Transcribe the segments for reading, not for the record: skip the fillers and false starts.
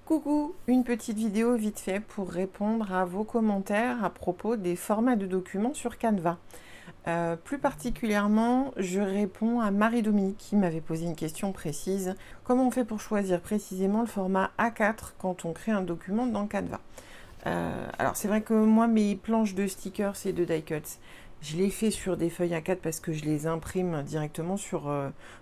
Coucou, une petite vidéo vite fait pour répondre à vos commentaires à propos des formats de documents sur Canva. Plus particulièrement, je réponds à Marie-Dominique qui m'avait posé une question précise. Comment on fait pour choisir précisément le format A4 quand on crée un document dans Canva? Alors c'est vrai que moi, mes planches de stickers et de die cuts, je les fais sur des feuilles A4 parce que je les imprime directement sur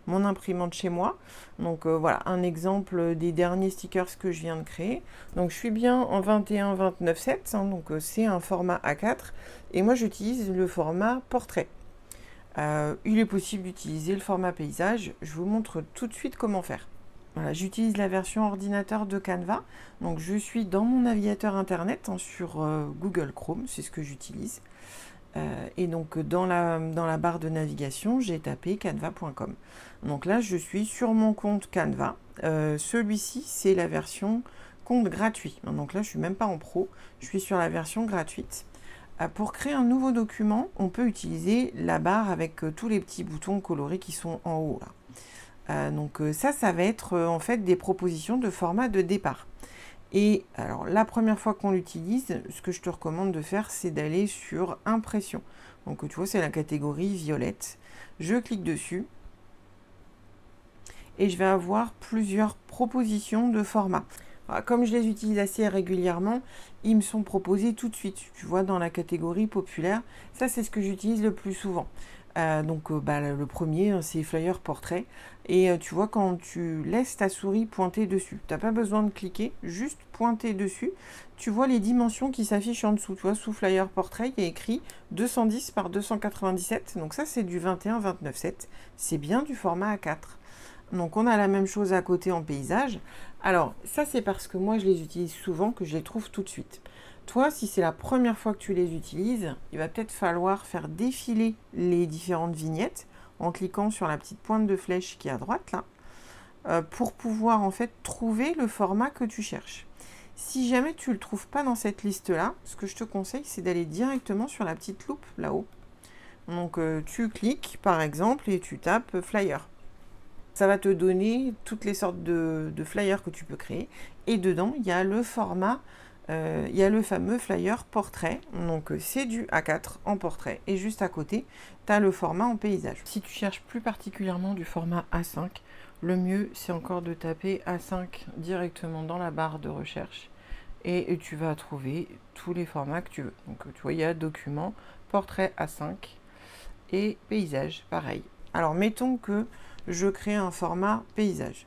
mon imprimante chez moi. Donc voilà, un exemple des derniers stickers que je viens de créer. Donc je suis bien en 21-29-7, hein, donc c'est un format A4. Et moi j'utilise le format portrait. Il est possible d'utiliser le format paysage. Je vous montre tout de suite comment faire. Voilà, j'utilise la version ordinateur de Canva. Donc je suis dans mon navigateur internet hein, sur Google Chrome, c'est ce que j'utilise. Et donc dans la barre de navigation, j'ai tapé canva.com. Donc là, je suis sur mon compte Canva. Celui-ci, c'est la version compte gratuit. Donc là, je suis même pas en pro, je suis sur la version gratuite. Pour créer un nouveau document, on peut utiliser la barre avec tous les petits boutons colorés qui sont en haut. Là. Donc ça va être en fait des propositions de format de départ. Et alors, la première fois qu'on l'utilise, ce que je te recommande de faire, c'est d'aller sur Impression. Donc, tu vois, c'est la catégorie violette. Je clique dessus et je vais avoir plusieurs propositions de format. Alors, comme je les utilise assez régulièrement, ils me sont proposés tout de suite. Tu vois, dans la catégorie populaire, ça, c'est ce que j'utilise le plus souvent. Le premier, c'est Flyer Portrait. Et tu vois, quand tu laisses ta souris pointer dessus, tu n'as pas besoin de cliquer, juste pointer dessus. Tu vois les dimensions qui s'affichent en dessous. Tu vois, sous Flyer Portrait, il y a écrit 210 par 297. Donc ça, c'est du 21-29-7. C'est bien du format A4. Donc on a la même chose à côté en paysage. Alors ça, c'est parce que moi, je les utilise souvent que je les trouve tout de suite. Toi, si c'est la première fois que tu les utilises, il va peut-être falloir faire défiler les différentes vignettes en cliquant sur la petite pointe de flèche qui est à droite là, pour pouvoir en fait trouver le format que tu cherches. Si jamais tu ne le trouves pas dans cette liste-là, ce que je te conseille, c'est d'aller directement sur la petite loupe là-haut. Donc tu cliques par exemple et tu tapes flyer. Ça va te donner toutes les sortes de flyers que tu peux créer. Et dedans, il y a le format. Il y a le fameux flyer portrait, donc c'est du A4 en portrait, et juste à côté, tu as le format en paysage. Si tu cherches plus particulièrement du format A5, le mieux c'est encore de taper A5 directement dans la barre de recherche, et tu vas trouver tous les formats que tu veux. Donc tu vois, il y a document, portrait A5 et paysage, pareil. Alors mettons que je crée un format paysage.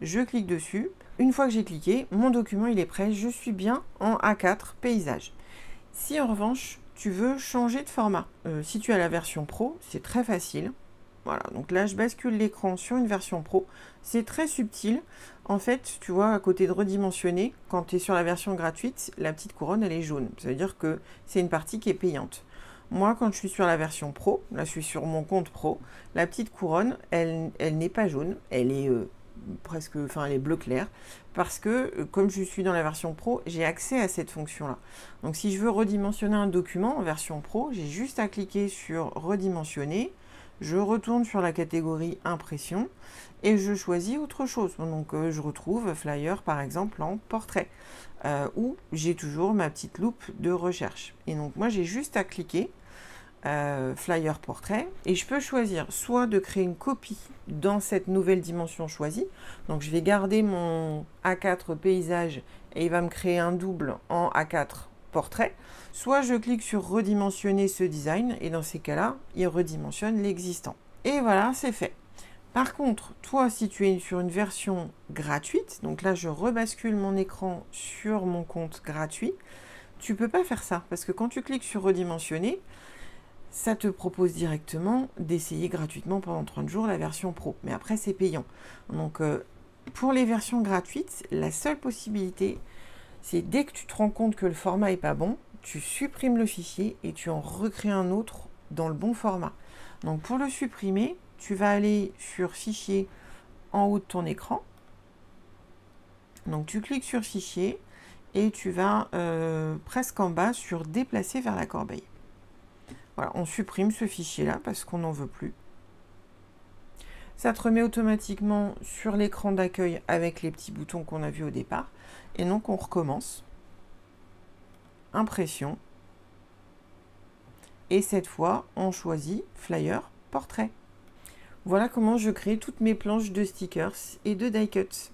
Je clique dessus. Une fois que j'ai cliqué, mon document il est prêt. Je suis bien en A4 paysage. Si en revanche, tu veux changer de format, si tu as la version pro, c'est très facile. Voilà, donc là, je bascule l'écran sur une version pro. C'est très subtil. En fait, tu vois, à côté de redimensionner, quand tu es sur la version gratuite, la petite couronne, elle est jaune. Ça veut dire que c'est une partie qui est payante. Moi, quand je suis sur la version pro, là, je suis sur mon compte pro, la petite couronne, elle n'est pas jaune. Elle est presque, enfin, elle est bleu clair. Parce que, comme je suis dans la version pro, j'ai accès à cette fonction-là. Donc, si je veux redimensionner un document en version pro, j'ai juste à cliquer sur redimensionner. Je retourne sur la catégorie impression et je choisis autre chose. Donc je retrouve flyer par exemple en portrait où j'ai toujours ma petite loupe de recherche. Et donc moi j'ai juste à cliquer flyer portrait et je peux choisir soit de créer une copie dans cette nouvelle dimension choisie. Donc je vais garder mon A4 paysage et il va me créer un double en A4 portrait, soit je clique sur redimensionner ce design et dans ces cas-là, il redimensionne l'existant. Et voilà, c'est fait. Par contre, toi, si tu es sur une version gratuite, donc là, je rebascule mon écran sur mon compte gratuit, tu peux pas faire ça parce que quand tu cliques sur redimensionner, ça te propose directement d'essayer gratuitement pendant 30 jours la version pro. Mais après, c'est payant. Donc, pour les versions gratuites, la seule possibilité, c'est dès que tu te rends compte que le format n'est pas bon, tu supprimes le fichier et tu en recrées un autre dans le bon format. Donc pour le supprimer, tu vas aller sur Fichier en haut de ton écran. Donc tu cliques sur Fichier et tu vas presque en bas sur Déplacer vers la corbeille. Voilà, on supprime ce fichier-là parce qu'on n'en veut plus. Ça te remet automatiquement sur l'écran d'accueil avec les petits boutons qu'on a vus au départ. Et donc on recommence. Impression. Et cette fois, on choisit Flyer Portrait. Voilà comment je crée toutes mes planches de stickers et de die cuts.